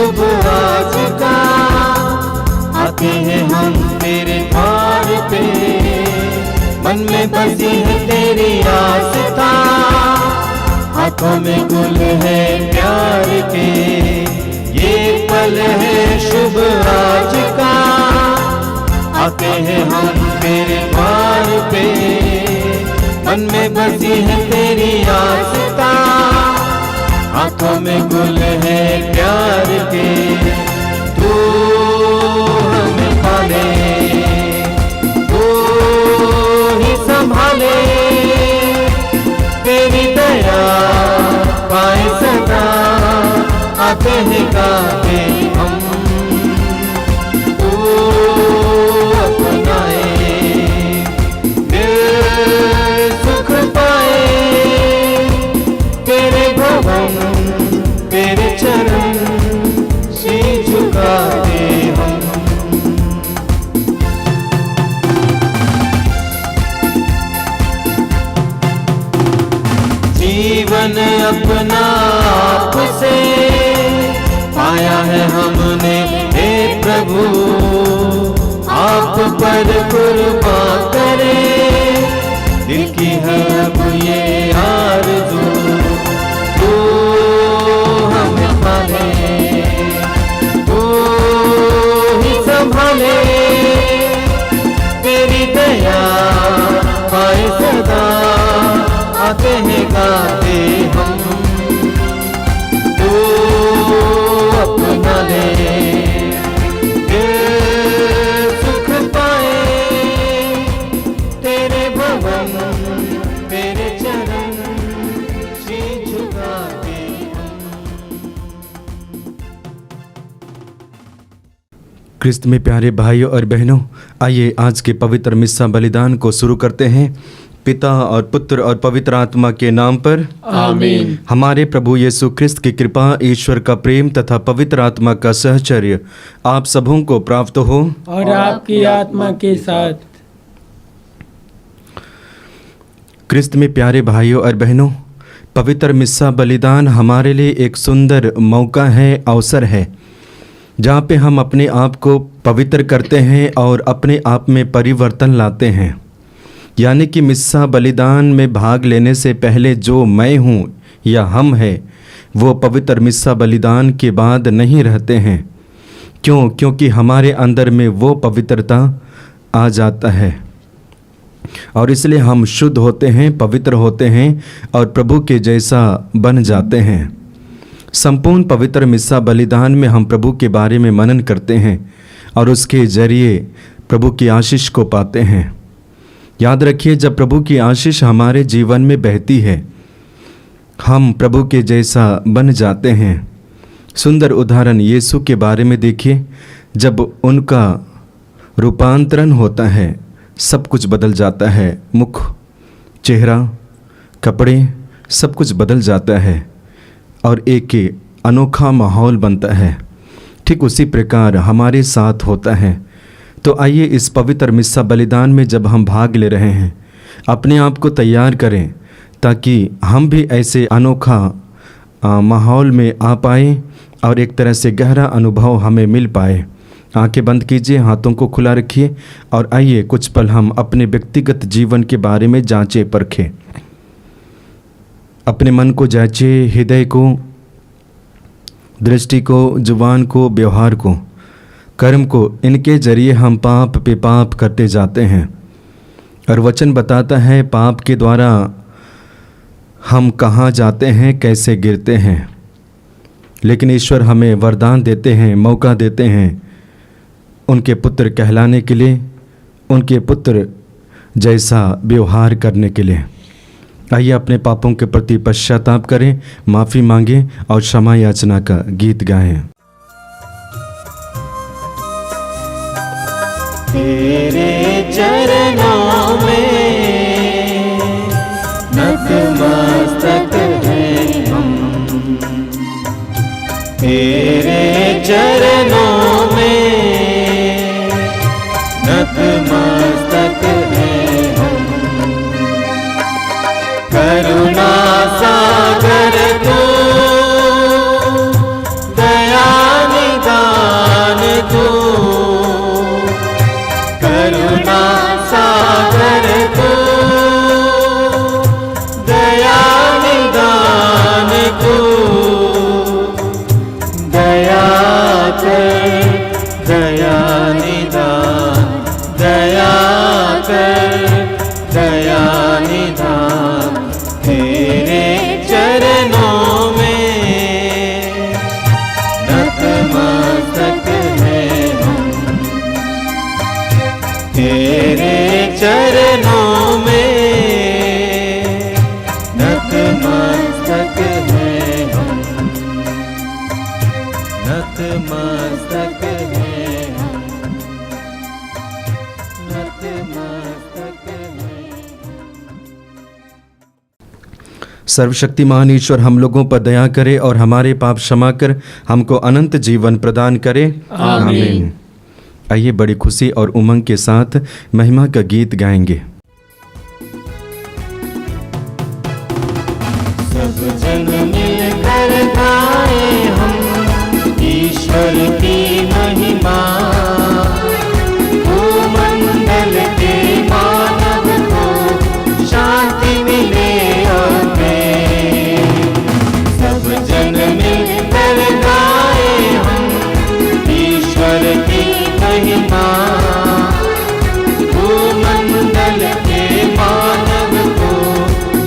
शुभ आज का, आते हैं हम तेरे द्वार पे, मन में बसी है तेरी आस्था, हाथों में गुल है प्यार के, ये पल है शुभ आज का, आते हैं हम तेरे द्वार पे, मन में बसी है तेरी आस्था, हाथों में गुल है प्यार के। तू हमें पाले, तू ही संभाले, तेरी दया पाए सदा, आते हैं गाते हम, तू अपनाए, दिल सुख पाए, तेरे भवन तेरे चरण शीश झुकाते हम। जीवन अपना आपसे पाया है हमने, हे प्रभु आप पर कुर्बान करे, दिल की है अब ये आरज़ू, तू हमें पाले, तू ही संभाले, तेरी दया पाए सदा, आते हैं गाते हम, तू अपना ले, दिल सुख पाए, तेरे भवन तेरे चरण शीश झुकाते हम। क्रिस्त में प्यारे भाइयों और बहनों, आइए आज के पवित्र मिस्सा बलिदान को शुरू करते हैं। पिता और पुत्र और पवित्र आत्मा के नाम पर आमीन। हमारे प्रभु यीशु क्रिस्त की कृपा, ईश्वर का प्रेम तथा पवित्र आत्मा का सहचर्य आप सबों को प्राप्त हो और आपकी आत्मा के साथ। क्रिस्त में प्यारे भाइयों और बहनों, पवित्र मिस्सा बलिदान हमारे लिए एक सुंदर मौका है, अवसर है, जहाँ पे हम अपने आप को पवित्र करते हैं और अपने आप में परिवर्तन लाते हैं। यानी कि मिस्सा बलिदान में भाग लेने से पहले जो मैं हूँ या हम है, वो पवित्र मिस्सा बलिदान के बाद नहीं रहते हैं। क्यों? क्योंकि हमारे अंदर में वो पवित्रता आ जाता है और इसलिए हम शुद्ध होते हैं, पवित्र होते हैं और प्रभु के जैसा बन जाते हैं। संपूर्ण पवित्र मिस्सा बलिदान में हम प्रभु के बारे में मनन करते हैं और उसके जरिए प्रभु की आशीष को पाते हैं। याद रखिए, जब प्रभु की आशीष हमारे जीवन में बहती है, हम प्रभु के जैसा बन जाते हैं। सुंदर उदाहरण यीशु के बारे में देखिए, जब उनका रूपांतरण होता है, सब कुछ बदल जाता है। मुख, चेहरा, कपड़े, सब कुछ बदल जाता है और एक अनोखा माहौल बनता है। ठीक उसी प्रकार हमारे साथ होता है। तो आइए इस पवित्र मिस्सा बलिदान में जब हम भाग ले रहे हैं, अपने आप को तैयार करें ताकि हम भी ऐसे अनोखा माहौल में आ पाए और एक तरह से गहरा अनुभव हमें मिल पाए। आंखें बंद कीजिए, हाथों को खुला रखिए और आइए कुछ पल हम अपने व्यक्तिगत जीवन के बारे में जांचें परखें। अपने मन को जांचें, हृदय को, दृष्टि को, जुबान को, व्यवहार को, कर्म को। इनके जरिए हम पाप पे पाप करते जाते हैं और वचन बताता है पाप के द्वारा हम कहाँ जाते हैं, कैसे गिरते हैं। लेकिन ईश्वर हमें वरदान देते हैं, मौका देते हैं उनके पुत्र कहलाने के लिए, उनके पुत्र जैसा व्यवहार करने के लिए। आइए अपने पापों के प्रति पश्चाताप करें, माफ़ी मांगें और क्षमा याचना का गीत गाएं। तेरे चरणों में नतमस्तक हैं हम, तेरे चरणों में नतमस्तक हैं हम। करुणा सागर तू, दया सर्वशक्तिमान ईश्वर हम लोगों पर दया करे और हमारे पाप क्षमा कर हमको अनंत जीवन प्रदान करे। आमीन। आइए बड़ी खुशी और उमंग के साथ महिमा का गीत गाएंगे। सब जन मिलकर गाए हम ईश्वर की महिमा, भूमंडल के मानव को शांति मिले और प्रेम। सब जन मिलकर गाए हम ईश्वर की महिमा, भूमंडल के मानव को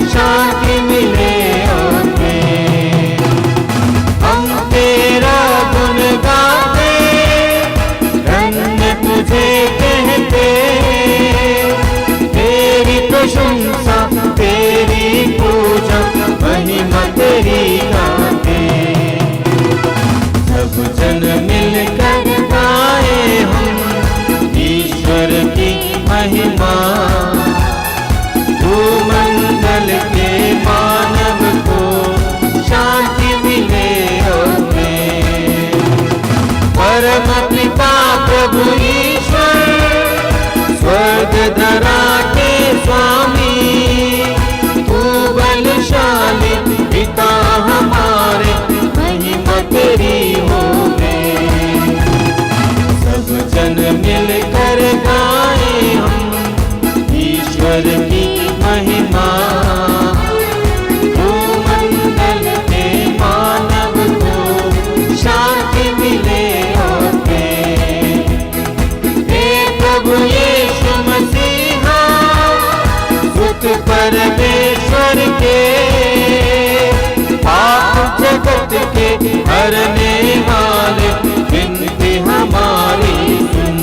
शांति मिले और प्रेम। हम तेरा गुण गाते, धन्य तुझे कहते, तेरी प्रशंसा तेरी पूजा महिमा तेरी गाते। सब जन मिलकर गाए हम ईश्वर की महिमा, भूमंडल के मानव को शांति मिले और प्रेम। परम पिता प्रभु ईश्वर, स्वर्ग धरा के स्वामी, तू बलशाली पिता हमारे, महिमा तेरी होवे। सब जन मिलकर गाए हम ईश्वर की महिमा, भूमंडल के मानव को शांति मिले और प्रेम। हे प्रभु यीशु मसीहा, सुत परमेश्वर के, पाप जगत के हरने वाले, विनती हमारी सुन।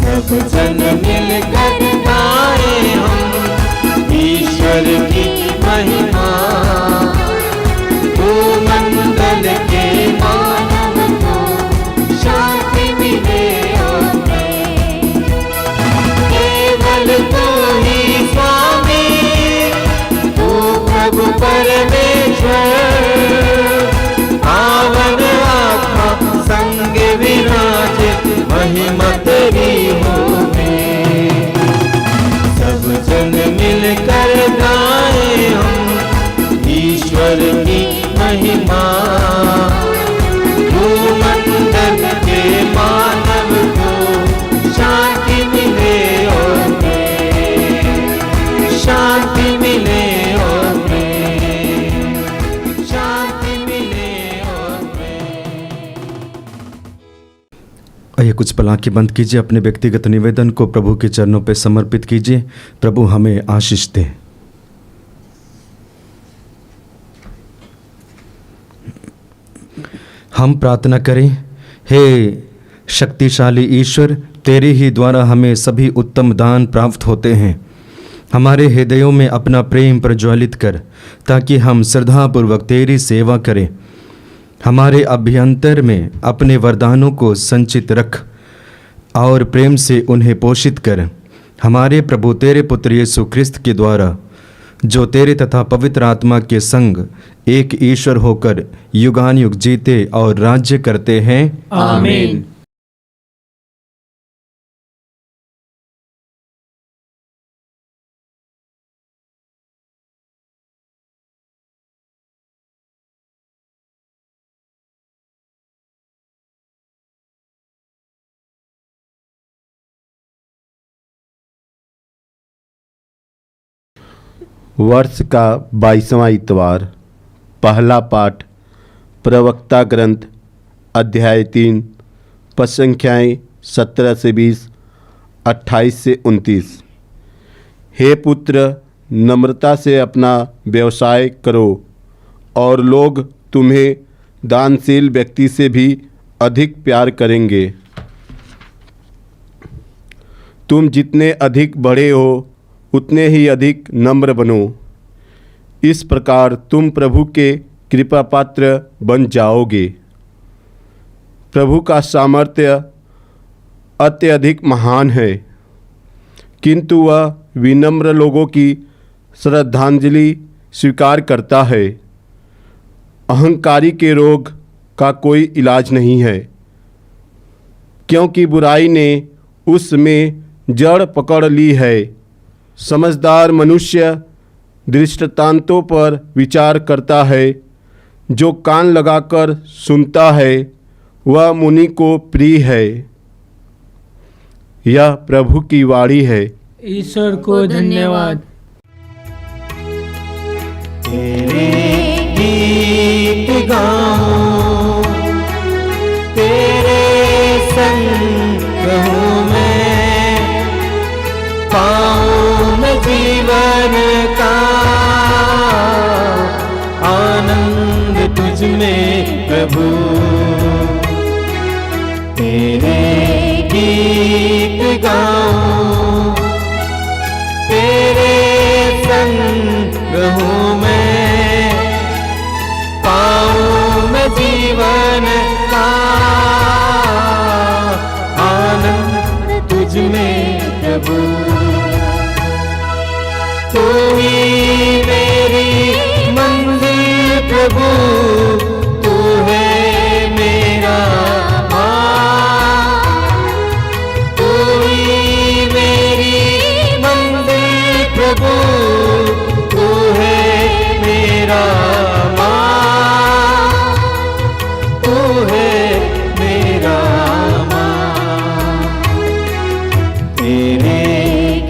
सब जन मिलकर गाए हम ईश्वर की महिमा, भूमंडल के मानव को शांति मिले और प्रेम। केवल तू ही स्वामी, तू प्रभु परमेश्वर, पावन आत्मा संग विराजे, महिमा तेरी होवे। सब जन मिलकर गाए हम ईश्वर की महिमा, भूमंडल के मानव को शांति मिले और प्रेम। शांति मिले और प्रेम। शांति मिले और प्रेम। आइए कुछ पल आंखें बंद कीजिए, अपने व्यक्तिगत निवेदन को प्रभु के चरणों पर समर्पित कीजिए। प्रभु हमें आशीष दे। हम प्रार्थना करें। हे शक्तिशाली ईश्वर, तेरे ही द्वारा हमें सभी उत्तम दान प्राप्त होते हैं। हमारे हृदयों में अपना प्रेम प्रज्वलित कर, ताकि हम श्रद्धापूर्वक तेरी सेवा करें। हमारे अभ्यंतर में अपने वरदानों को संचित रख और प्रेम से उन्हें पोषित कर। हमारे प्रभु तेरे पुत्र यीशु ख्रिस्त के द्वारा, जो तेरे तथा पवित्र आत्मा के संग एक ईश्वर होकर युगानुयुग जीते और राज्य करते हैं। आमीन। वर्ष का 22वां इतवार। पहला पाठ प्रवक्ता ग्रंथ अध्याय 3 पद संख्याएँ 17 से 20, 28 से 29। हे पुत्र, नम्रता से अपना व्यवसाय करो और लोग तुम्हें दानशील व्यक्ति से भी अधिक प्यार करेंगे। तुम जितने अधिक बड़े हो उतने ही अधिक नम्र बनो। इस प्रकार तुम प्रभु के कृपा पात्र बन जाओगे। प्रभु का सामर्थ्य अत्यधिक महान है, किंतु वह विनम्र लोगों की श्रद्धांजलि स्वीकार करता है। अहंकारी के रोग का कोई इलाज नहीं है, क्योंकि बुराई ने उसमें जड़ पकड़ ली है। समझदार मनुष्य दृष्टांतों पर विचार करता है। जो कान लगाकर सुनता है वह मुनि को प्रिय है। यह प्रभु की वाणी है। ईश्वर को धन्यवाद। तेरे गीत गाऊं, तेरे संग रहूं मैं, पाऊं मैं जीवन का आनंद तुझ में प्रभु। तेरे गीत गाऊं, तेरे संग रहूं मैं, पाऊं मैं जीवन का आनंद तुझ में प्रभु। तू ही मेरी मंजिल प्रभु, तू है मेरा मार्ग। तू ही मेरी मंजिल प्रभु, तू है मेरा मार्ग। तू है मेरा मार्ग। तेरे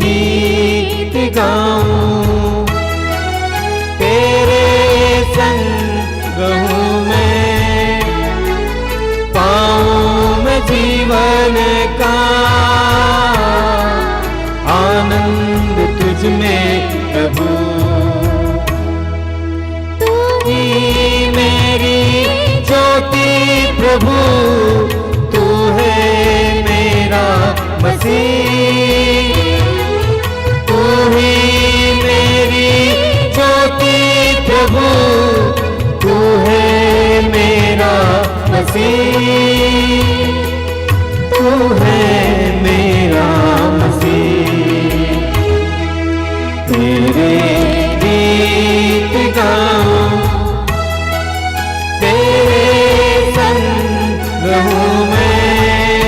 गीत गाऊं, तेरे संग रहूं मैं, पाऊं मैं जीवन का आनंद तुझ में प्रभु। तू ही मेरी ज्योति प्रभु, तू है मेरा मसीह। तू ही मेरी ज्योति प्रभु, तू है मेरा मसीह। तू है मेरा मसीह। तेरे गीत गाऊं, तेरे संग रहूं मैं,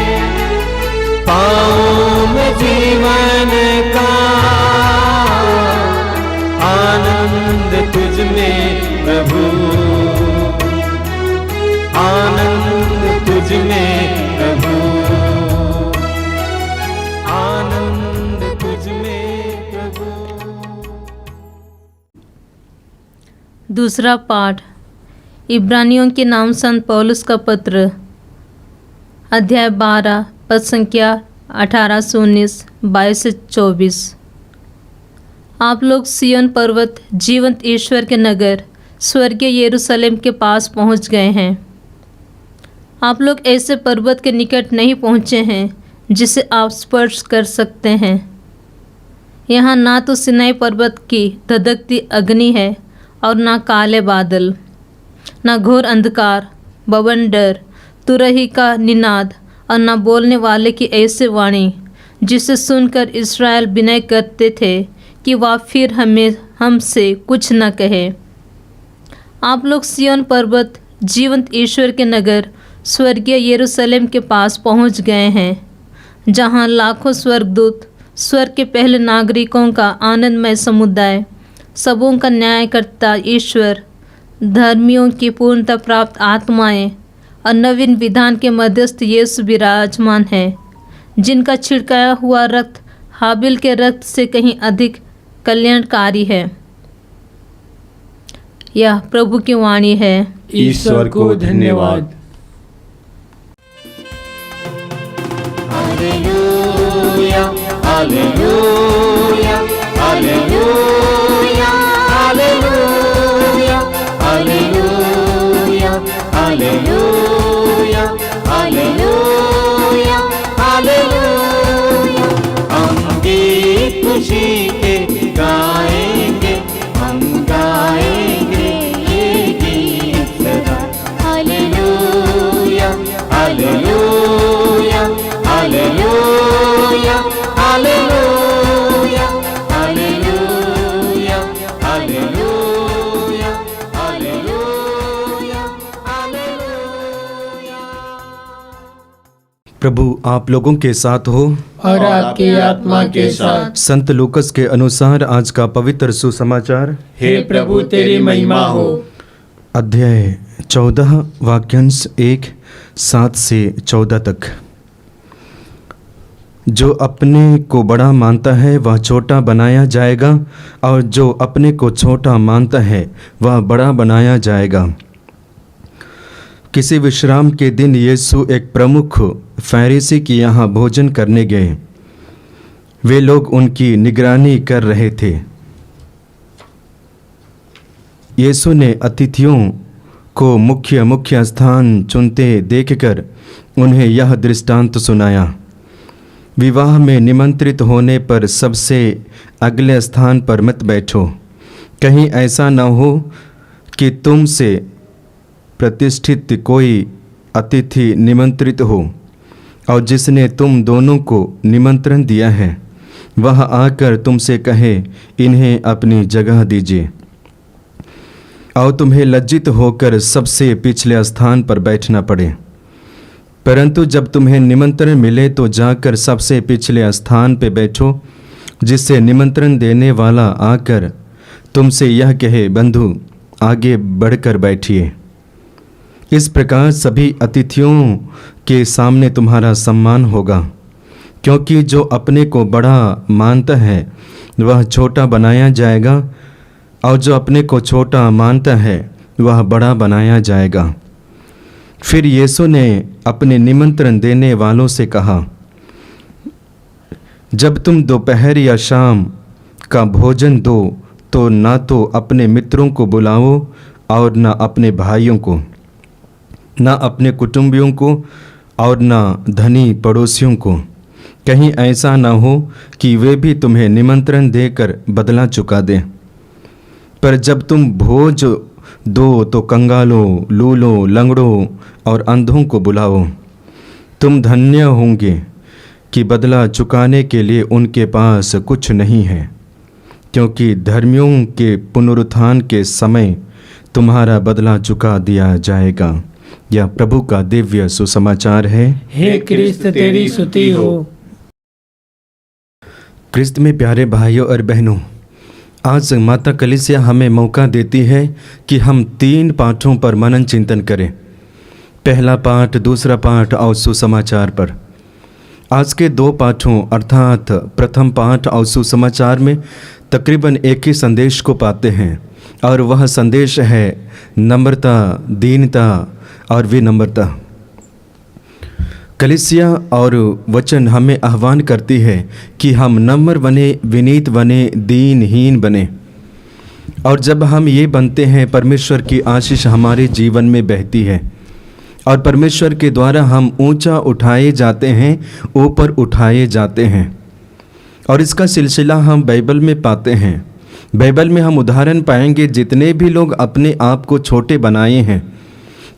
पाऊं मैं जीवन का आनंद तुझ में प्रभु। आनंद तुझ में प्रभु, आनंद तुझ में प्रभु। दूसरा पाठ इब्रानियों के नाम संत पौलुस का पत्र, अध्याय 12, पद संख्या 18 से 19, 22 से 24। आप लोग सिय्योन पर्वत, जीवंत ईश्वर के नगर, स्वर्गीय यरूशलेम के पास पहुंच गए हैं। आप लोग ऐसे पर्वत के निकट नहीं पहुंचे हैं जिसे आप स्पर्श कर सकते हैं। यहाँ ना तो सिनाई पर्वत की धधकती अग्नि है और ना काले बादल, ना घोर अंधकार, बवंडर, तुरही का निनाद और ना बोलने वाले की ऐसी वाणी जिसे सुनकर इस्राएल विनय करते थे कि वह फिर हमसे कुछ न कहे। आप लोग सिय्योन पर्वत, जीवंत ईश्वर के नगर, स्वर्गीय यरूशलेम के पास पहुंच गए हैं, जहां लाखों स्वर्गदूत, स्वर्ग के पहले नागरिकों का आनंदमय समुदाय, सबों का न्यायकर्ता ईश्वर, धर्मियों की पूर्णता प्राप्त आत्माएं और नवीन विधान के मध्यस्थ यीशु विराजमान है, जिनका छिड़काया हुआ रक्त हाबिल के रक्त से कहीं अधिक कल्याणकारी है। यह प्रभु की वाणी है। ईश्वर को धन्यवाद। Hallelujah, hallelujah, hallelujah, hallelujah, hallelujah, hallelujah, hallelujah, hallelujah. हम गीत खुशी के गाएंगे, हम गाएंगे ये गीत सदा। Hallelujah, hallelujah, hallelujah, hallelujah, hallelujah, hallelujah. प्रभु आप लोगों के साथ हो। और आपकी आत्मा के साथ। संत लूकस के अनुसार आज का पवित्र सुसमाचार। हे प्रभु तेरी महिमा हो। अध्याय 14 वाक्यांश 1:7 से 14 तक। जो अपने को बड़ा मानता है वह छोटा बनाया जाएगा, और जो अपने को छोटा मानता है वह बड़ा बनाया जाएगा। किसी विश्राम के दिन यीशु एक प्रमुख फरीसी के यहाँ भोजन करने गए। वे लोग उनकी निगरानी कर रहे थे। यीशु ने अतिथियों को मुख्य स्थान चुनते देखकर उन्हें यह दृष्टांत सुनाया। विवाह में निमंत्रित होने पर सबसे अगले स्थान पर मत बैठो, कहीं ऐसा न हो कि तुमसे प्रतिष्ठित कोई अतिथि निमंत्रित हो और जिसने तुम दोनों को निमंत्रण दिया है वह आकर तुमसे कहे इन्हें अपनी जगह दीजिए, और तुम्हें लज्जित होकर सबसे पिछले स्थान पर बैठना पड़े। परंतु जब तुम्हें निमंत्रण मिले तो जाकर सबसे पिछले स्थान पर बैठो, जिससे निमंत्रण देने वाला आकर तुमसे यह कहे बंधु आगे बढ़कर बैठिए। इस प्रकार सभी अतिथियों के सामने तुम्हारा सम्मान होगा, क्योंकि जो अपने को बड़ा मानता है वह छोटा बनाया जाएगा, और जो अपने को छोटा मानता है वह बड़ा बनाया जाएगा। फिर यीशु ने अपने निमंत्रण देने वालों से कहा, जब तुम दोपहर या शाम का भोजन दो तो ना तो अपने मित्रों को बुलाओ और ना अपने भाइयों को, ना अपने कुटुंबियों को और ना धनी पड़ोसियों को, कहीं ऐसा ना हो कि वे भी तुम्हें निमंत्रण देकर बदला चुका दें। पर जब तुम भोज दो तो कंगालों, लूलों, लंगड़ों और अंधों को बुलाओ। तुम धन्य होंगे कि बदला चुकाने के लिए उनके पास कुछ नहीं है, क्योंकि धर्मियों के पुनरुत्थान के समय तुम्हारा बदला चुका दिया जाएगा। यह प्रभु का दिव्य सुसमाचार है। हे क्रिस्त तेरी स्तुति हो। क्रिस्त में प्यारे भाइयों और बहनों, आज माता कलीसिया हमें मौका देती है कि हम 3 पाठों पर मनन चिंतन करें। पहला पाठ, दूसरा पाठ और सुसमाचार पर। आज के 2 पाठों अर्थात प्रथम पाठ और सुसमाचार में तकरीबन एक ही संदेश को पाते हैं, और वह संदेश है नम्रता, दीनता और विनम्रता। कलीसिया और वचन हमें आह्वान करती है कि हम नम्र बने, विनीत बने, दीनहीन बने, और जब हम ये बनते हैं परमेश्वर की आशीष हमारे जीवन में बहती है, और परमेश्वर के द्वारा हम ऊंचा उठाए जाते हैं, ऊपर उठाए जाते हैं। और इसका सिलसिला हम बाइबल में पाते हैं। बाइबल में हम उदाहरण पाएंगे जितने भी लोग अपने आप को छोटे बनाए हैं,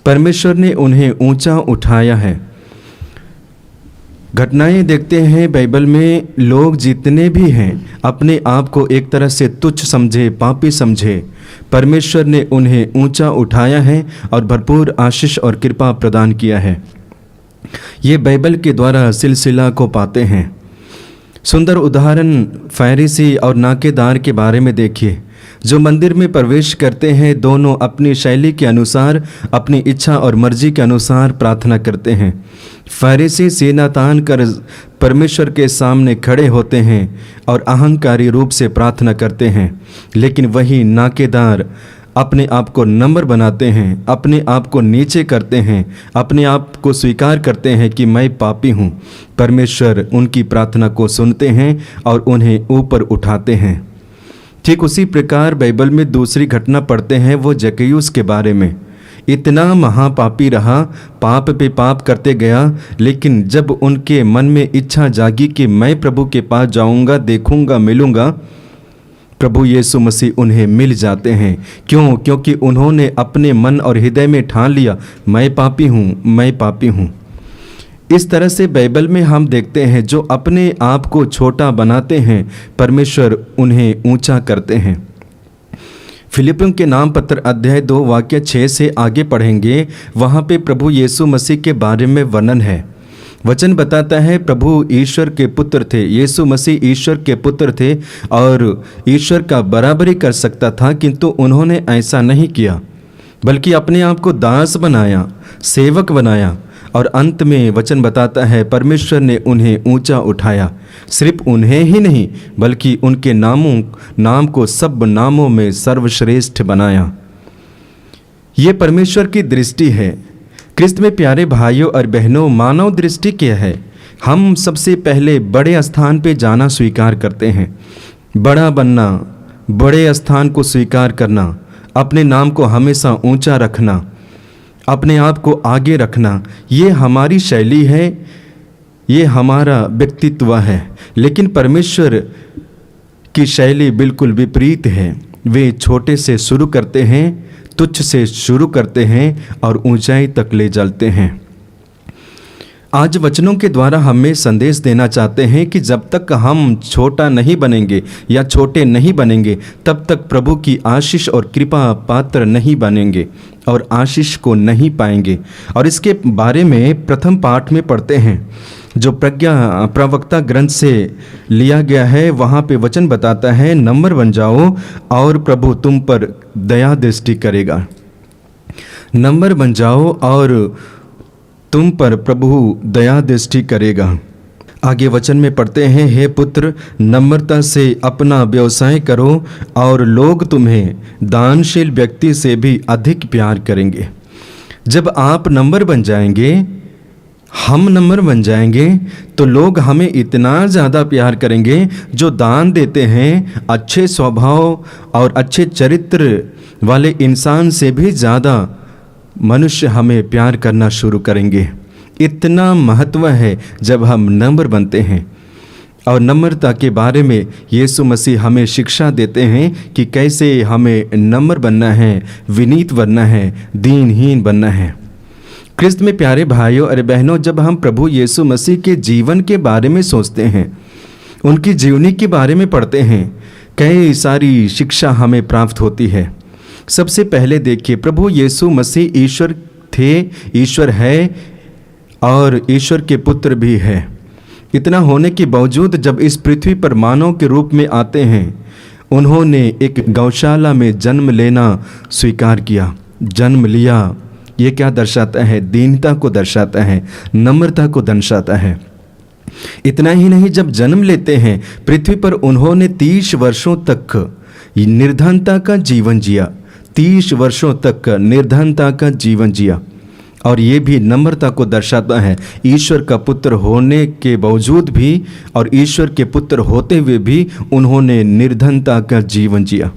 परमेश्वर ने उन्हें ऊंचा उठाया है। घटनाएं देखते हैं बाइबल में, लोग जितने भी हैं अपने आप को एक तरह से तुच्छ समझे, पापी समझे, परमेश्वर ने उन्हें ऊंचा उठाया है और भरपूर आशीष और कृपा प्रदान किया है। ये बाइबल के द्वारा सिलसिला को पाते हैं। सुंदर उदाहरण फरीसी और नाकेदार के बारे में देखिए। जो मंदिर में प्रवेश करते हैं दोनों अपनी शैली के अनुसार, अपनी इच्छा और मर्जी के अनुसार प्रार्थना करते हैं। फरीसी सीना तान कर परमेश्वर के सामने खड़े होते हैं और अहंकारी रूप से प्रार्थना करते हैं, लेकिन वही नाकेदार अपने आप को नम्र बनाते हैं, अपने आप को नीचे करते हैं, अपने आप को स्वीकार करते हैं कि मैं पापी हूँ। परमेश्वर उनकी प्रार्थना को सुनते हैं और उन्हें ऊपर उठाते हैं। ठीक उसी प्रकार बाइबल में दूसरी घटना पढ़ते हैं, वो जक्कैयुस के बारे में। इतना महापापी रहा, पाप पे पाप करते गया, लेकिन जब उनके मन में इच्छा जागी कि मैं प्रभु के पास जाऊंगा, देखूंगा, मिलूंगा, प्रभु यीशु मसीह उन्हें मिल जाते हैं। क्यों? क्योंकि उन्होंने अपने मन और हृदय में ठान लिया, मैं पापी हूँ, मैं पापी हूँ। इस तरह से बाइबल में हम देखते हैं जो अपने आप को छोटा बनाते हैं, परमेश्वर उन्हें ऊंचा करते हैं। फिलिपियों के नाम पत्र अध्याय 2 वाक्य 6 से आगे पढ़ेंगे, वहाँ पे प्रभु यीशु मसीह के बारे में वर्णन है। वचन बताता है प्रभु ईश्वर के पुत्र थे, यीशु मसीह ईश्वर के पुत्र थे और ईश्वर का बराबरी कर सकता था, किंतु उन्होंने ऐसा नहीं किया, बल्कि अपने आप को दास बनाया, सेवक बनाया और अंत में वचन बताता है परमेश्वर ने उन्हें ऊंचा उठाया। सिर्फ उन्हें ही नहीं बल्कि उनके नाम को सब नामों में सर्वश्रेष्ठ बनाया। ये परमेश्वर की दृष्टि है। क्रिस्त में प्यारे भाइयों और बहनों, मानव दृष्टि क्या है? हम सबसे पहले बड़े स्थान पे जाना स्वीकार करते हैं, बड़ा बनना, बड़े स्थान को स्वीकार करना, अपने नाम को हमेशा ऊंचा रखना, अपने आप को आगे रखना, ये हमारी शैली है, ये हमारा व्यक्तित्व है। लेकिन परमेश्वर की शैली बिल्कुल विपरीत है। वे छोटे से शुरू करते हैं, तुच्छ से शुरू करते हैं और ऊंचाई तक ले चलते हैं। आज वचनों के द्वारा हमें संदेश देना चाहते हैं कि जब तक हम छोटा नहीं बनेंगे या छोटे नहीं बनेंगे, तब तक प्रभु की आशीष और कृपा पात्र नहीं बनेंगे और आशीष को नहीं पाएंगे। और इसके बारे में प्रथम पाठ में पढ़ते हैं जो प्रवक्ता ग्रंथ से लिया गया है। वहाँ पे वचन बताता है, नम्र बन जाओ और प्रभु तुम पर दया दृष्टि करेगा। नम्र बन जाओ और तुम पर प्रभु दया दृष्टि करेगा। आगे वचन में पढ़ते हैं, हे पुत्र नम्रता से अपना व्यवसाय करो और लोग तुम्हें दानशील व्यक्ति से भी अधिक प्यार करेंगे। जब आप नम्र बन जाएंगे, हम नम्र बन जाएंगे, तो लोग हमें इतना ज़्यादा प्यार करेंगे। जो दान देते हैं, अच्छे स्वभाव और अच्छे चरित्र वाले इंसान से भी ज़्यादा मनुष्य हमें प्यार करना शुरू करेंगे। इतना महत्व है जब हम नम्र बनते हैं। और नम्रता के बारे में यीशु मसीह हमें शिक्षा देते हैं कि कैसे हमें नम्र बनना है, विनीत बनना है, दीनहीन बनना है। क्रिस्त में प्यारे भाइयों और बहनों, जब हम प्रभु यीशु मसीह के जीवन के बारे में सोचते हैं, उनकी जीवनी के बारे में पढ़ते हैं, कई सारी शिक्षा हमें प्राप्त होती है। सबसे पहले देखिए, प्रभु यीशु मसीह ईश्वर थे, ईश्वर है और ईश्वर के पुत्र भी है। इतना होने के बावजूद जब इस पृथ्वी पर मानव के रूप में आते हैं, उन्होंने एक गौशाला में जन्म लेना स्वीकार किया, जन्म लिया। ये क्या दर्शाता है? दीनता को दर्शाता है, नम्रता को दर्शाता है। इतना ही नहीं, जब जन्म लेते हैं पृथ्वी पर उन्होंने 30 वर्षों तक निर्धनता का जीवन जिया, 30 वर्षों तक निर्धनता का जीवन जिया। और ये भी नम्रता को दर्शाता है। ईश्वर का पुत्र होने के बावजूद भी और ईश्वर के पुत्र होते हुए भी उन्होंने निर्धनता का जीवन जिया।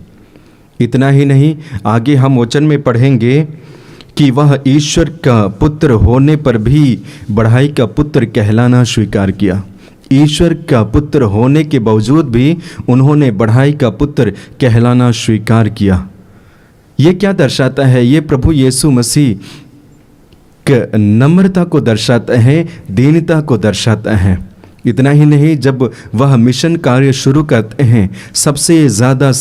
इतना ही नहीं, आगे हम वचन में पढ़ेंगे कि वह ईश्वर का पुत्र होने पर भी बढ़ाई का पुत्र कहलाना स्वीकार किया। ईश्वर का पुत्र होने के बावजूद भी उन्होंने बढ़ाई का पुत्र कहलाना स्वीकार किया। ये क्या दर्शाता है? ये प्रभु यीशु मसीह के नम्रता को दर्शाता है, दीनता को दर्शाता है। इतना ही नहीं, जब वह मिशन कार्य शुरू करते हैं, सबसे ज़्यादा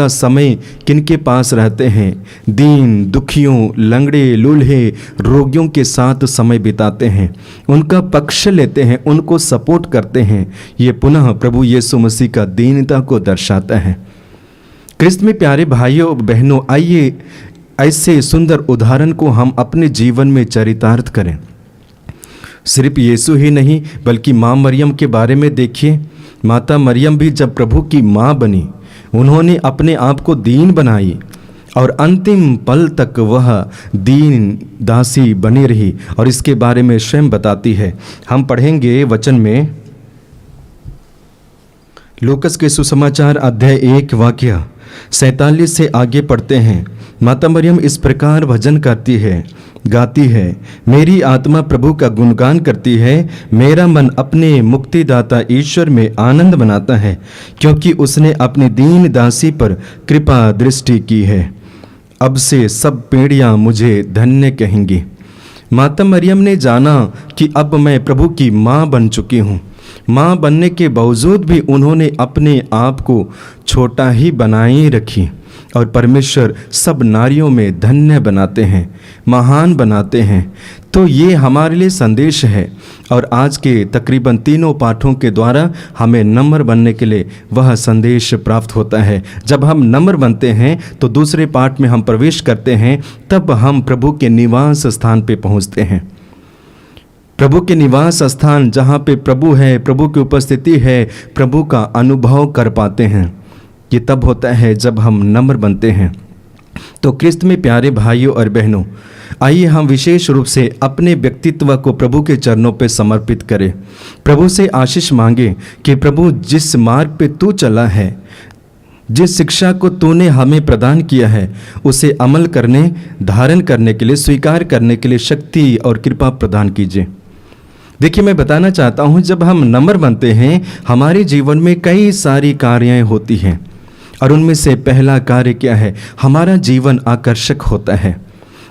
समय किनके पास रहते हैं? दीन दुखियों, लंगड़े लूल्हे, रोगियों के साथ समय बिताते हैं, उनका पक्ष लेते हैं, उनको सपोर्ट करते हैं। ये पुनः प्रभु यीशु मसीह का दीनता को दर्शाता है। क्रिस्त में प्यारे भाइयों बहनों, आइए ऐसे सुंदर उदाहरण को हम अपने जीवन में चरितार्थ करें। सिर्फ यीशु ही नहीं बल्कि माँ मरियम के बारे में देखिए। माता मरियम भी जब प्रभु की माँ बनी, उन्होंने अपने आप को दीन बनाई और अंतिम पल तक वह दीन दासी बनी रही और इसके बारे में स्वयं बताती है। हम पढ़ेंगे वचन में लूकस के सुसमाचार अध्याय 1 वाक्य 47 से आगे पढ़ते हैं। माता मरियम इस प्रकार भजन करती है, गाती है, मेरी आत्मा प्रभु का गुणगान करती है, मेरा मन अपने मुक्तिदाता ईश्वर में आनंद मनाता है, क्योंकि उसने अपनी दीन दासी पर कृपा दृष्टि की है। अब से सब पीढ़ियाँ मुझे धन्य कहेंगी। माता मरियम ने जाना कि अब मैं प्रभु की माँ बन चुकी हूँ। माँ बनने के बावजूद भी उन्होंने अपने आप को छोटा ही बनाए रखी और परमेश्वर सब नारियों में धन्य बनाते हैं, महान बनाते हैं। तो ये हमारे लिए संदेश है और आज के तकरीबन तीनों पाठों के द्वारा हमें नम्र बनने के लिए वह संदेश प्राप्त होता है। जब हम नम्र बनते हैं तो दूसरे पाठ में हम प्रवेश करते हैं, तब हम प्रभु के निवास स्थान पे पहुंचते हैं। प्रभु के निवास स्थान जहाँ पे प्रभु है, प्रभु की उपस्थिति है, प्रभु का अनुभव कर पाते हैं। ये तब होता है जब हम नम्र बनते हैं। तो क्रिस्त में प्यारे भाइयों और बहनों, आइए हम विशेष रूप से अपने व्यक्तित्व को प्रभु के चरणों पे समर्पित करें। प्रभु से आशीष मांगे कि प्रभु जिस मार्ग पे तू चला है, जिस शिक्षा को तूने हमें प्रदान किया है, उसे अमल करने, धारण करने के लिए, स्वीकार करने के लिए शक्ति और कृपा प्रदान कीजिए। देखिए, मैं बताना चाहता हूँ, जब हम नम्र बनते हैं हमारे जीवन में कई सारी कार्याएं होती हैं और उनमें से पहला कार्य क्या है? हमारा जीवन आकर्षक होता है।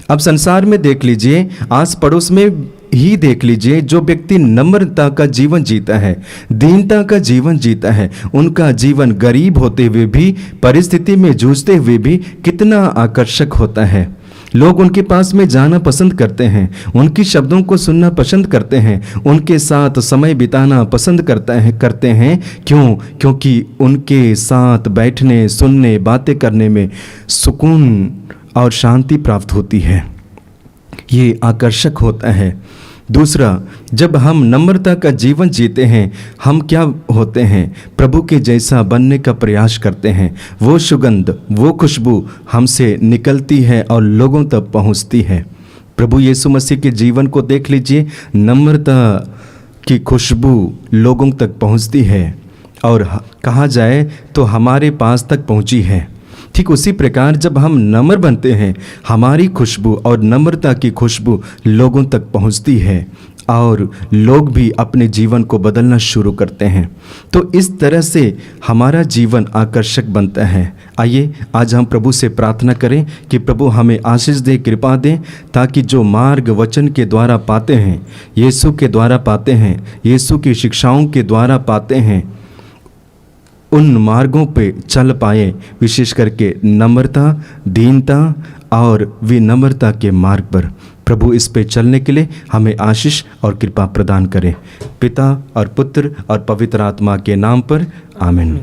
अब संसार में देख लीजिए, आस पड़ोस में ही देख लीजिए, जो व्यक्ति नम्रता का जीवन जीता है, दीनता का जीवन जीता है, उनका जीवन गरीब होते हुए भी, परिस्थिति में जूझते हुए भी कितना आकर्षक होता है। लोग उनके पास में जाना पसंद करते हैं, उनकी शब्दों को सुनना पसंद करते हैं, उनके साथ समय बिताना पसंद करते हैं। क्यों? क्योंकि उनके साथ बैठने, सुनने, बातें करने में सुकून और शांति प्राप्त होती है। ये आकर्षक होता है। दूसरा, जब हम नम्रता का जीवन जीते हैं, हम क्या होते हैं? प्रभु के जैसा बनने का प्रयास करते हैं। वो सुगंध, वो खुशबू हमसे निकलती है और लोगों तक पहुंचती है। प्रभु यीशु मसीह के जीवन को देख लीजिए, नम्रता की खुशबू लोगों तक पहुंचती है और कहा जाए तो हमारे पास तक पहुंची है। ठीक उसी प्रकार जब हम नम्र बनते हैं, हमारी खुशबू और नम्रता की खुशबू लोगों तक पहुंचती है और लोग भी अपने जीवन को बदलना शुरू करते हैं। तो इस तरह से हमारा जीवन आकर्षक बनता है। आइए आज हम प्रभु से प्रार्थना करें कि प्रभु हमें आशीष दे, कृपा दे, ताकि जो मार्ग वचन के द्वारा पाते हैं, यीशु के द्वारा पाते हैं, यीशु की शिक्षाओं के द्वारा पाते हैं, उन मार्गों पे चल पाए, विशेष करके नम्रता, दीनता और विनम्रता के मार्ग पर। प्रभु इस पे चलने के लिए हमें आशीष और कृपा प्रदान करें। पिता और पुत्र और पवित्र आत्मा के नाम पर, आमीन।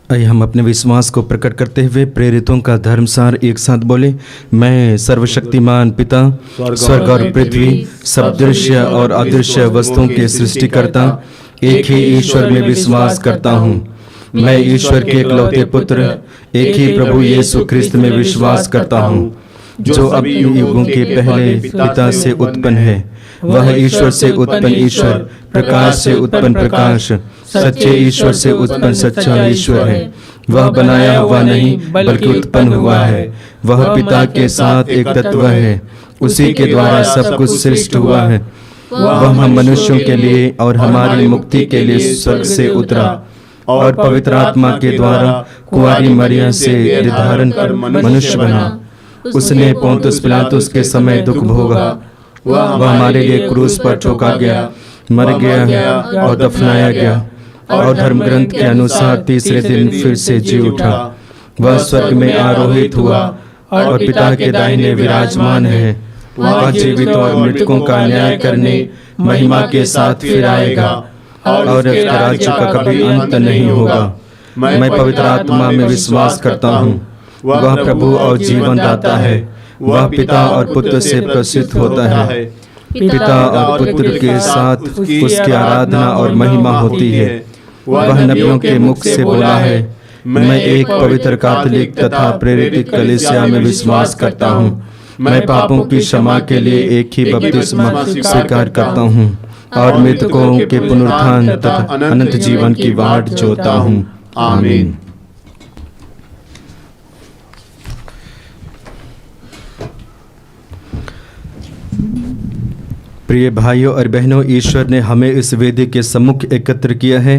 आइए हम अपने विश्वास को प्रकट करते हुए प्रेरितों का धर्मसार एक साथ बोले। मैं सर्वशक्तिमान पिता, स्वर्ग और पृथ्वी, सब दृश्य और अदृश्य वस्तुओं के सृष्टिकर्ता एक ही ईश्वर में विश्वास करता हूँ। मैं ईश्वर के इकलौते पुत्र, एक ही प्रभु यीशु ख्रिस्त में विश्वास करता हूँ, जो अब युगों के पहले पिता से उत्पन्न है। वह ईश्वर से उत्पन्न ईश्वर, प्रकाश से उत्पन्न प्रकाश, सच्चे ईश्वर से उत्पन्न सच्चा ईश्वर है। वह बनाया हुआ नहीं बल्कि उत्पन्न हुआ है। वह पिता के साथ एक तत्व है, उसी के द्वारा सब कुछ सृष्टि हुआ है। वह हम मनुष्यों के लिए और हमारी मुक्ति के लिए स्वर्ग से उतरा और पवित्र आत्मा के द्वारा कुंवारी मरियम से निर्धारण कर मनुष्य बना। उसने पोंतुस पिलातुस के समय दुख भोगा। वह हमारे लिए क्रूस पर ठोका गया, मर गया और दफनाया गया और धर्म ग्रंथ के अनुसार तीसरे दिन फिर से जी उठा। वह स्वर्ग में आरोहित हुआ और पिता के दाहिने विराजमान है। वह जीवितों और मृतकों का न्याय करने महिमा के साथ फिर आएगा और उसके राज्य का कभी अंत नहीं होगा। मैं पवित्र आत्मा में विश्वास करता हूँ। वह प्रभु और जीवन दाता है। वह पिता और पुत्र से प्रसिद्ध होता है। पिता और पुत्र के साथ उसकी आराधना और महिमा होती है। वह नबियों के मुख से बोला है। मैं एक पवित्र कैथोलिक तथा प्रेरित कलीसिया में विश्वास करता हूँ। मैं पापों की क्षमा के लिए एक ही बपतिस्मा स्वीकार करता हूँ और मृतकों के पुनरुत्थान तथा अनंत जीवन की बाट जोता हूँ। आमीन। प्रिय भाइयों और बहनों, ईश्वर ने हमें इस वेदी के सम्मुख एकत्र किया है।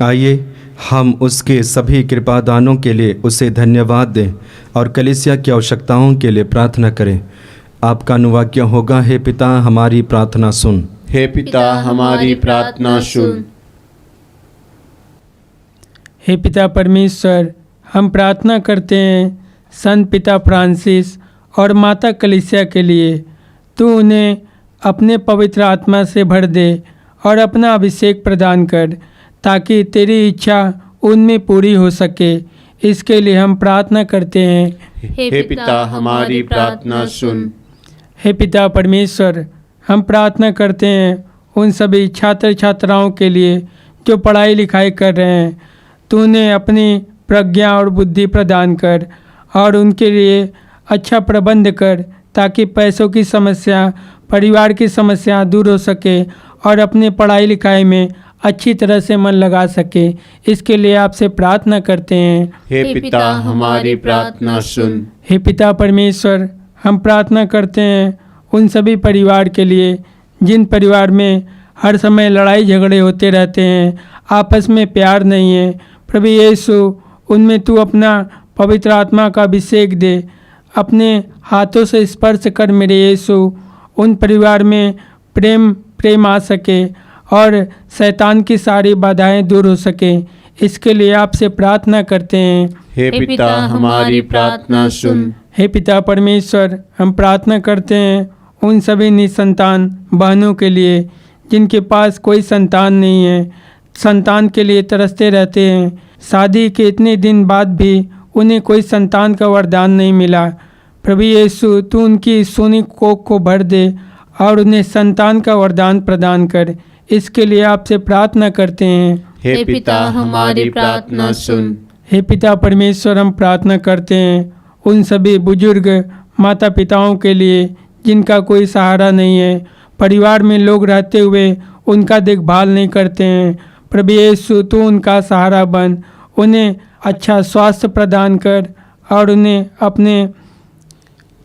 आइए हम उसके सभी कृपादानों के लिए उसे धन्यवाद दें और कलीसिया की आवश्यकताओं के लिए प्रार्थना करें। आपका अनुवाक्य होगा, हे पिता हमारी प्रार्थना सुन। हे पिता हमारी प्रार्थना सुन। हे पिता परमेश्वर, हम प्रार्थना करते हैं संत पिता फ्रांसिस और माता कलीसिया के लिए। तू उन्हें अपने पवित्र आत्मा से भर दे और अपना अभिषेक प्रदान कर, ताकि तेरी इच्छा उनमें पूरी हो सके। इसके लिए हम प्रार्थना करते हैं। हे पिता हमारी प्रार्थना सुन। हे पिता परमेश्वर, हम प्रार्थना करते हैं उन सभी छात्र छात्राओं के लिए जो पढ़ाई लिखाई कर रहे हैं। तू उन्हें अपनी प्रज्ञा और बुद्धि प्रदान कर और उनके लिए अच्छा प्रबंध कर, ताकि पैसों की समस्या, परिवार की समस्या दूर हो सके और अपने पढ़ाई लिखाई में अच्छी तरह से मन लगा सके। इसके लिए आपसे प्रार्थना करते हैं। हे पिता हमारी प्रार्थना सुन। हे पिता परमेश्वर, हम प्रार्थना करते हैं उन सभी परिवार के लिए जिन परिवार में हर समय लड़ाई झगड़े होते रहते हैं, आपस में प्यार नहीं है। प्रभु यीशु, उनमें तू अपना पवित्र आत्मा का अभिषेक दे। अपने हाथों से स्पर्श कर मेरे यीशु, उन परिवार में प्रेम आ सके और शैतान की सारी बाधाएं दूर हो सके। इसके लिए आपसे प्रार्थना करते हैं। हे पिता हमारी प्रार्थना सुन। हे पिता परमेश्वर, हम प्रार्थना करते हैं उन सभी निसंतान बहनों के लिए जिनके पास कोई संतान नहीं है, संतान के लिए तरसते रहते हैं। शादी के इतने दिन बाद भी उन्हें कोई संतान का वरदान नहीं मिला। प्रभु यीशु, तू उनकी सोनी कोख को भर दे और उन्हें संतान का वरदान प्रदान कर। इसके लिए आपसे प्रार्थना करते हैं। हे पिता हमारी प्रार्थना सुन। हे पिता परमेश्वर, हम प्रार्थना करते हैं उन सभी बुजुर्ग माता पिताओं के लिए जिनका कोई सहारा नहीं है, परिवार में लोग रहते हुए उनका देखभाल नहीं करते हैं। प्रभु यीशु, तू उनका सहारा बन, उन्हें अच्छा स्वास्थ्य प्रदान कर और उन्हें अपने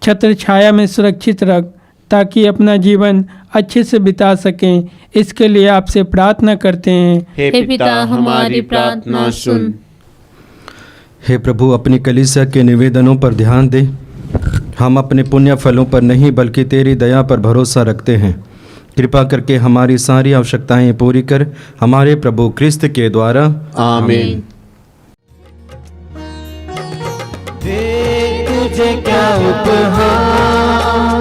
छत्र छाया में सुरक्षित रख, ताकि अपना जीवन अच्छे से बिता सकें। इसके लिए आपसे प्रार्थना करते हैं। हे पिता हमारी प्रार्थना सुन। हे प्रभु, अपनी कलीसिया के निवेदनों पर ध्यान दे। हम अपने पुण्य फलों पर नहीं बल्कि तेरी दया पर भरोसा रखते हैं। कृपा करके हमारी सारी आवश्यकताएं पूरी कर, हमारे प्रभु क्रिस्त के द्वारा। आमीन। दे तुझे क्या उपहार,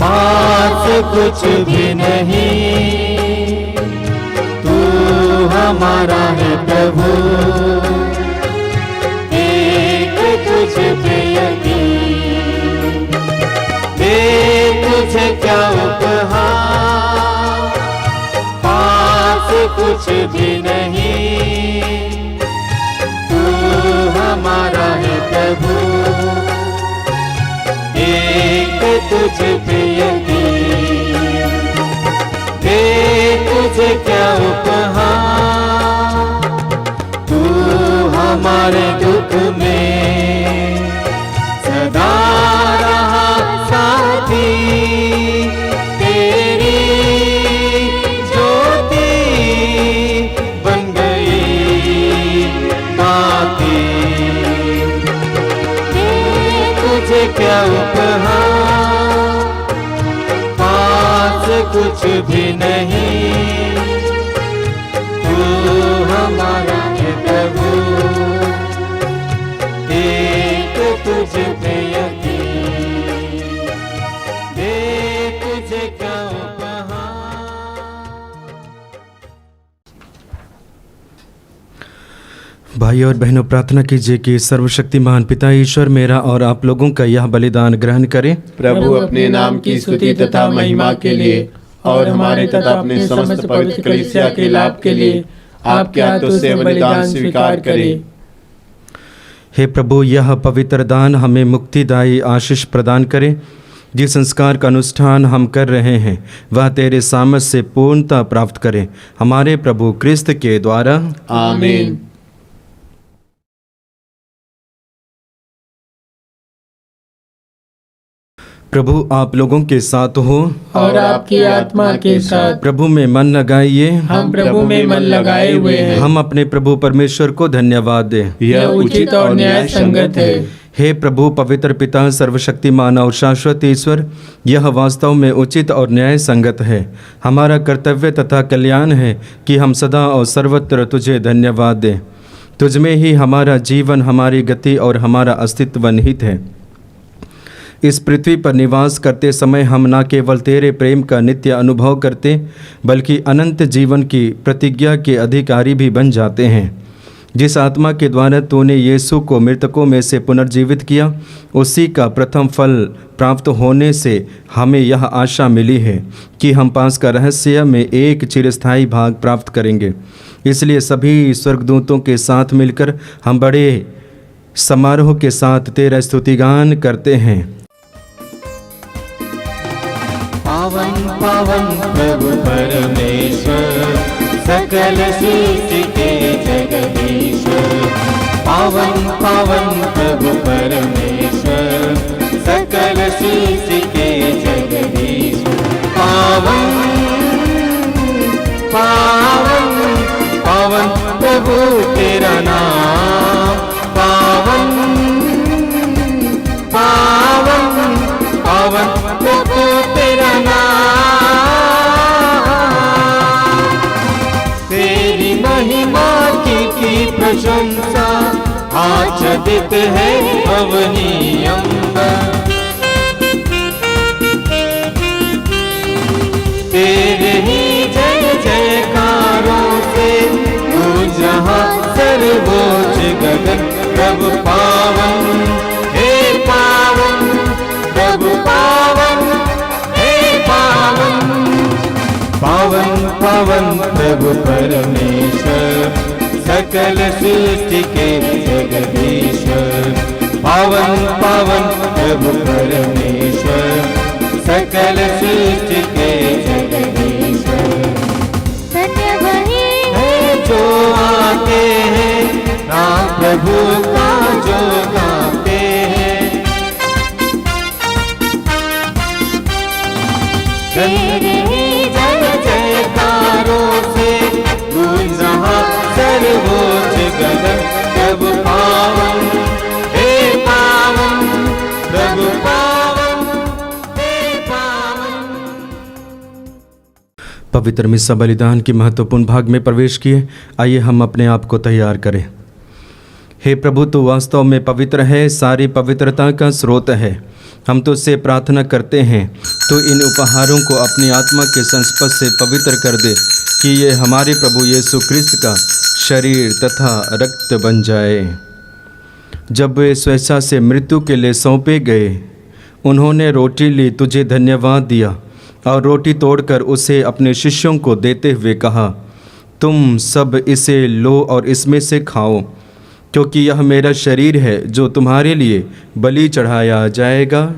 पास कुछ भी नहीं, तू हमारा है प्रभु, एक तुझ पे यकीन। दे तुझे क्या उपहार, पास कुछ भी नहीं, तू हमारा है प्रभु, एक तुझ पे यकीन। दे तुझे क्या उपहार, तू हमारे दुख में सदा रहा साथी, तेरी ज्योति बन गई बाती। तुझे क्या उपहार, पास कुछ भी नहीं, तू हमारा है प्रभु, एक तुझ पे यकीन। दे तुझे क्या उपहार। भाई और बहनों, प्रार्थना कीजिए कि सर्वशक्तिमान पिता ईश्वर मेरा और आप लोगों का यह बलिदान ग्रहण करें। प्रभु अपने नाम की स्तुति तथा महिमा के लिए और हमारे तथा अपने समस्त पवित्र कलीसिया के लाभ के लिए आपके हाथों से बलिदान स्वीकार करें। हे प्रभु, यह पवित्र दान हमें मुक्तिदायी आशीष प्रदान करे। जिस संस्कार का अनुष्ठान हम कर रहे हैं वह तेरे सामर्थ से पूर्णता प्राप्त करें, हमारे प्रभु क्रिस्त के द्वारा। आमीन। प्रभु आप लोगों के साथ हो। और आपकी आत्मा के साथ। प्रभु में मन लगाइए। हम प्रभु में मन लगाए हुए हैं। हम अपने प्रभु परमेश्वर को धन्यवाद दें। यह उचित और न्याय संगत है। हे प्रभु पवित्र पिता सर्वशक्तिमान और शाश्वत ईश्वर, यह वास्तव में उचित और न्याय संगत है। हमारा कर्तव्य तथा कल्याण है कि हम सदा और सर्वत्र तुझे धन्यवाद दें। तुझ में ही हमारा जीवन, हमारी गति और हमारा अस्तित्व निहित है। इस पृथ्वी पर निवास करते समय हम न केवल तेरे प्रेम का नित्य अनुभव करते, बल्कि अनंत जीवन की प्रतिज्ञा के अधिकारी भी बन जाते हैं। जिस आत्मा के द्वारा तूने यीशु को मृतकों में से पुनर्जीवित किया, उसी का प्रथम फल प्राप्त होने से हमें यह आशा मिली है कि हम पास का रहस्य में एक चिरस्थायी भाग प्राप्त करेंगे। इसलिए सभी स्वर्गदूतों के साथ मिलकर हम बड़े समारोह के साथ तेरा स्तुतिगान करते हैं। पावन पावन प्रभु परमेश्वर, सकल सृष्टि के जगदीश्वर। पावन पावन प्रभु परमेश्वर, सकल सृष्टि के जगदीश्वर। पावन पावन पावन प्रभु तेरा नाम। पावन पावन पावन प्रभु तेरा नाम। तेरी महिमा की प्रशंसा आच्छादित है अवनी अंबर। तेरे ही जय जयकारों से गूंज रहा सर्वोच्च गगन। प्रभु पावन, हे पावन, प्रभु पावन, हे पावन। पावन पावन प्रभु परमेश्वर, सकल सृष्टि के जगदीश्वर। पावन पावन प्रभु परमेश्वर, सकल सृष्टि के जगदीश्वर। धन्य वही है जो आते हैं, नाम प्रभु का जो गाते हैं। तेरे ही जय जयकारों से गूंज रहा सर्वोच्च गगन। प्रभु पावन, हे पावन, प्रभु पावन, हे पावन। पवित्र मिस्सा बलिदान के महत्वपूर्ण भाग में प्रवेश किए। आइए हम अपने आप को तैयार करें। हे प्रभु, तू वास्तव में पवित्र है, सारी पवित्रता का स्रोत है। हम तुझसे प्रार्थना करते हैं तो इन उपहारों को अपनी आत्मा के संस्पर्श से पवित्र कर दे कि ये हमारे प्रभु यीशु क्रिस्त का शरीर तथा रक्त बन जाए। जब वे स्वेच्छा से मृत्यु के लिए सौंपे गए, उन्होंने रोटी ली, तुझे धन्यवाद दिया और रोटी तोड़कर उसे अपने शिष्यों को देते हुए कहा, तुम सब इसे लो और इसमें से खाओ, क्योंकि यह मेरा शरीर है जो तुम्हारे लिए बलि चढ़ाया जाएगा।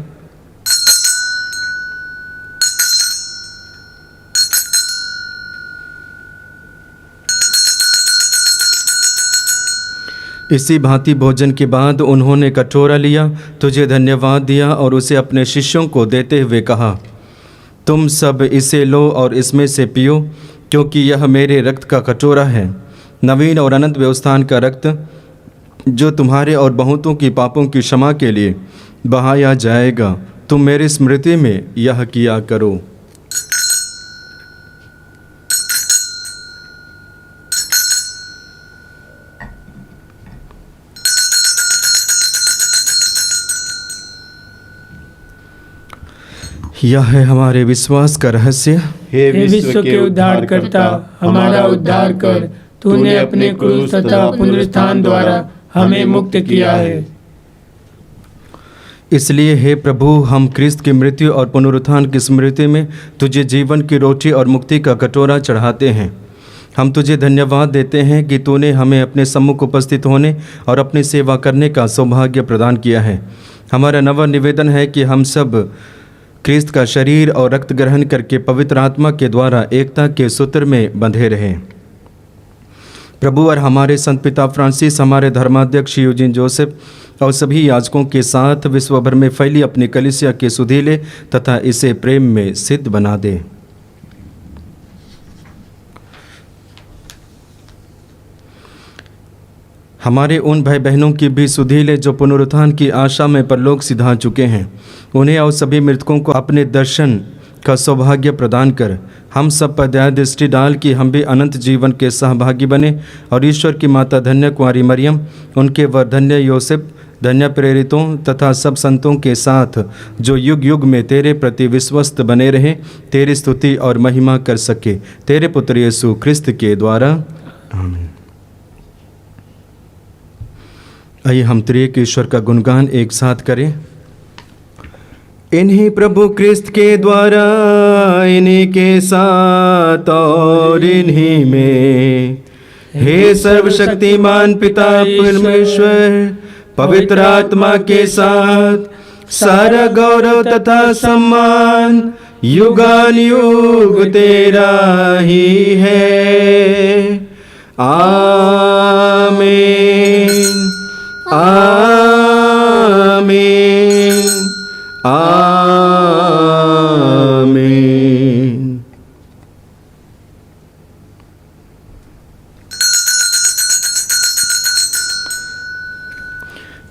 इसी भांति भोजन के बाद उन्होंने कटोरा लिया, तुझे धन्यवाद दिया और उसे अपने शिष्यों को देते हुए कहा, तुम सब इसे लो और इसमें से पियो, क्योंकि यह मेरे रक्त का कटोरा है, नवीन और अनंत व्यवस्थान का रक्त, जो तुम्हारे और बहुतों की पापों की क्षमा के लिए बहाया जाएगा। तुम मेरी स्मृति में यह किया करो। यह है हमारे विश्वास का रहस्य। हे विश्व के उद्धारकर्ता, हमारा उद्धार कर। तूने अपने क्रूस तथा पुनरुत्थान द्वारा हमें मुक्त किया है। इसलिए हे प्रभु, हम क्रिस्त की मृत्यु और पुनरुत्थान की स्मृति में तुझे जीवन की रोटी और मुक्ति का कटोरा चढ़ाते हैं। हम तुझे धन्यवाद देते हैं कि तूने हमें अपने सम्मुख उपस्थित होने और अपनी सेवा करने का सौभाग्य प्रदान किया है। हमारा नवा निवेदन है कि हम सब क्रिस्त का शरीर और रक्त ग्रहण करके पवित्र आत्मा के द्वारा एकता के सूत्र में बंधे रहें। प्रभु और हमारे संत पिता फ्रांसिस, हमारे धर्माध्यक्ष यूजिन जोसेफ और सभी याजकों के साथ विश्व भर में फैली अपनी कलीसिया के सुधीले तथा इसे प्रेम में सिद्ध बना दे। हमारे उन भाई बहनों की भी सुधीले जो पुनरुत्थान की आशा में परलोक सिधा चुके हैं, उन्हें और सभी मृतकों को अपने दर्शन का सौभाग्य प्रदान कर हम सब पर दया दृष्टि डाल कि हम भी अनंत जीवन के सहभागी बने और ईश्वर की माता धन्य कुंवारी मरियम, उनके वर धन्य योसेफ, धन्य प्रेरितों तथा सब संतों के साथ जो युग युग में तेरे प्रति विश्वस्त बने रहे, तेरी स्तुति और महिमा कर सके, तेरे पुत्र यीशु ख्रिस्त के द्वारा। आमीन। आइए हम त्रिएक ईश्वर का गुणगान एक साथ करें। इन्हीं प्रभु क्रिस्त के द्वारा, इन्हीं के साथ और इन्हीं में, हे सर्वशक्तिमान पिता परमेश्वर, पवित्र आत्मा के साथ सारा गौरव तथा सम्मान युगान युग तेरा ही है। आमीन आमीन आमीन।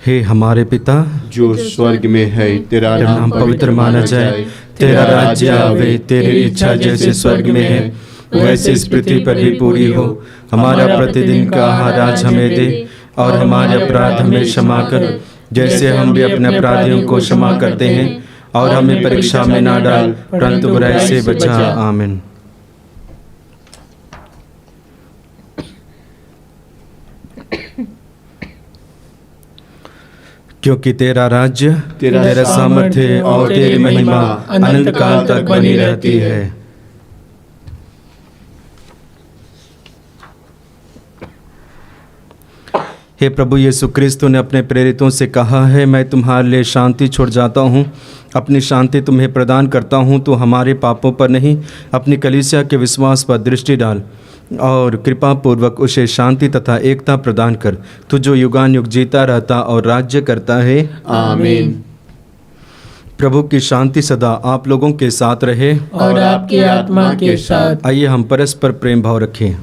हे हमारे पिता जो स्वर्ग में है, तेरा नाम पवित्र माना जाए, तेरा राज्य आवे, तेरी इच्छा जैसे स्वर्ग में है वैसे इस पृथ्वी पर भी पूरी हो। हमारा प्रतिदिन का आहार आज हमें दे और हमारे अपराध हमें क्षमा कर जैसे हम भी अपने अपराधियों को क्षमा करते हैं, और हमें परीक्षा में ना डाल परंतु बुराई से बचा। आमीन। क्योंकि तेरा राज्य, तेरा सामर्थ्य और तेरी महिमा अनंत काल तक बनी रहती है। हे प्रभु यीशु क्रिस्त ने अपने प्रेरितों से कहा है, मैं तुम्हारे लिए शांति छोड़ जाता हूँ, अपनी शांति तुम्हें प्रदान करता हूँ। तो हमारे पापों पर नहीं, अपनी कलीसिया के विश्वास पर दृष्टि डाल और कृपा पूर्वक उसे शांति तथा एकता प्रदान कर, तू जो युगान युग जीता रहता और राज्य करता है। आमीन। प्रभु की शांति सदा आप लोगों के साथ रहे और आपकी आत्मा के साथ। आइए हम परस्पर प्रेम भाव रखें।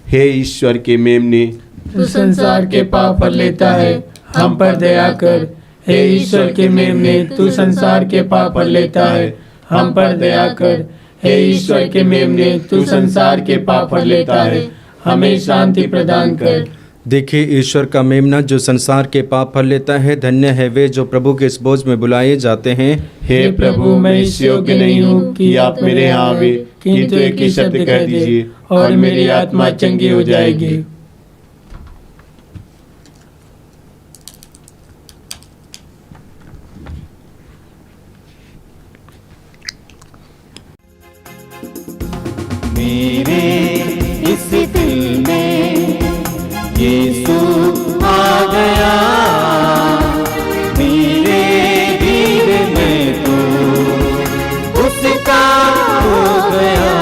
हे ईश्वर के मेमने, तू संसार के पाप पर लेता है, हम पर दया कर। हे ईश्वर के मेमने, तू संसार के पाप पर लेता है, हम पर दया कर। हे ईश्वर के मेमने, तू संसार के पाप पर लेता है, हमें शांति प्रदान कर। देखिए ईश्वर का मेमना जो संसार के पाप हर लेता है। धन्य है वे जो प्रभु के इस बोझ में बुलाए जाते हैं। हे प्रभु, मैं इस योग्य नहीं हूँ कि आप मेरे यहाँ आवे, किंतु एक ही शब्द कह दीजिए और मेरी आत्मा चंगी हो जाएगी। मेरे इस दिल में यीशु आ गया, मेरे दिल में तो उसका हो गया।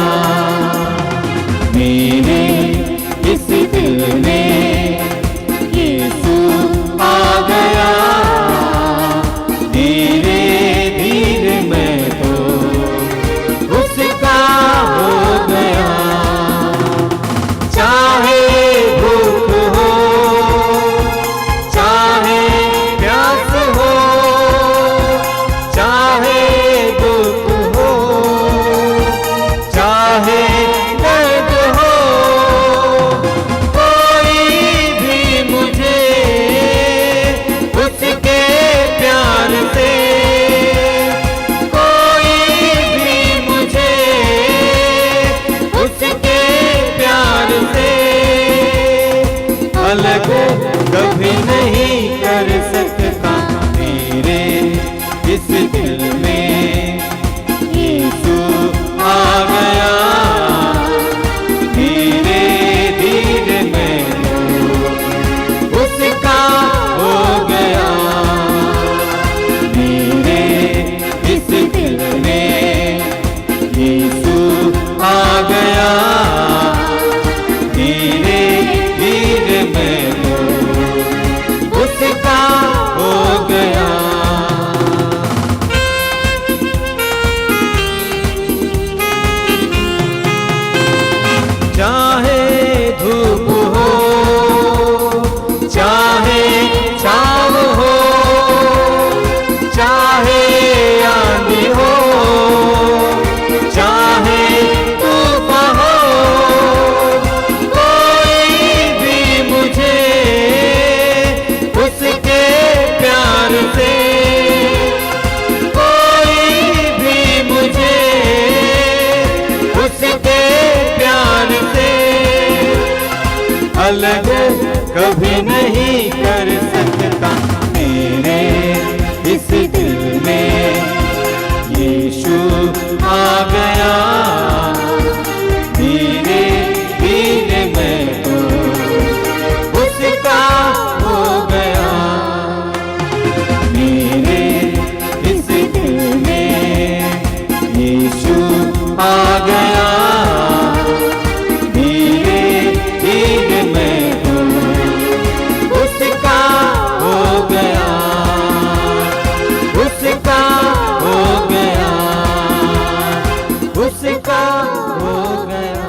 मेरे इस दिल में यीशु आ गया, मेरे दिल में तो उसका हो गया। अलग कभी नहीं कर सकता। मेरे इस दिल में यीशु आ गया, धीरे धीरे मैं तो उसका हो गया। मेरे इस दिल में यीशु आ गया, धीरे धीरे मैं तो उसका हो गया, उसका हो गया, उसका हो गया।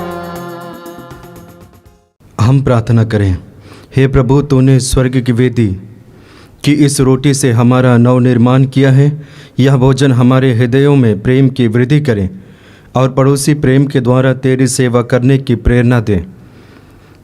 हम प्रार्थना करें। हे प्रभु, तूने स्वर्ग की वेदी कि इस रोटी से हमारा नवनिर्माण किया है। यह भोजन हमारे हृदयों में प्रेम की वृद्धि करे और पड़ोसी प्रेम के द्वारा तेरी सेवा करने की प्रेरणा दे।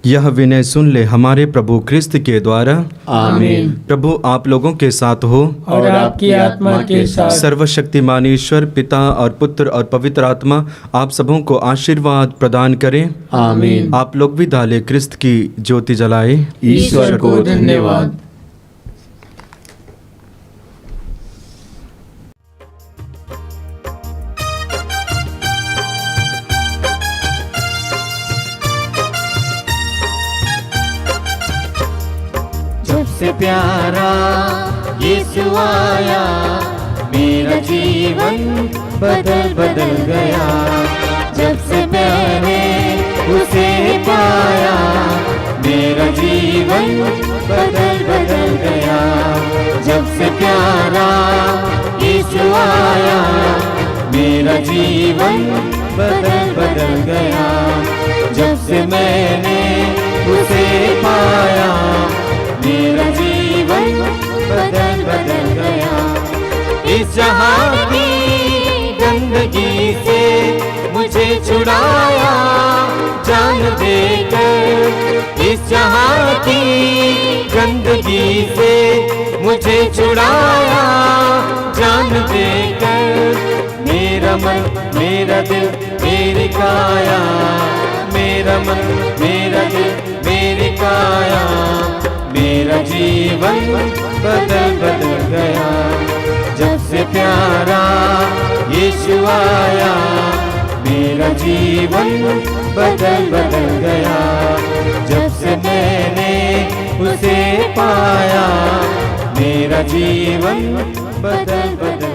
यह विनय सुन ले हमारे प्रभु क्रिस्त के द्वारा, आमीन। प्रभु आप लोगों के साथ हो और आपकी आत्मा के साथ। सर्वशक्तिमान ईश्वर पिता और पुत्र और पवित्र आत्मा आप सबों को आशीर्वाद प्रदान करें, आमीन। आप लोग भी डाले क्रिस्त की ज्योति जलाए। ईश्वर को धन्यवाद। जब से प्यारा यीशु आया, मेरा जीवन बदल बदल गया। जब से मैंने उसे पाया, मेरा जीवन बदल बदल गया। जब से प्यारा यीशु आया, मेरा जीवन बदल बदल गया। जब से मैंने उसे पाया, मेरा जीवन बदल बदल गया। इस जहां की गंदगी से मुझे छुड़ाया जान देकर। इस जहां की गंदगी से मुझे छुड़ाया जान देकर। मेरा मन, मेरा दिल, मेरी काया, मेरा मन, मेरा दिल, मेरी काया, मेरा जीवन बदल बदल गया। जब से प्यारा यीशु आया, मेरा जीवन बदल बदल गया। जब से मैंने उसे पाया, मेरा जीवन बदल बदल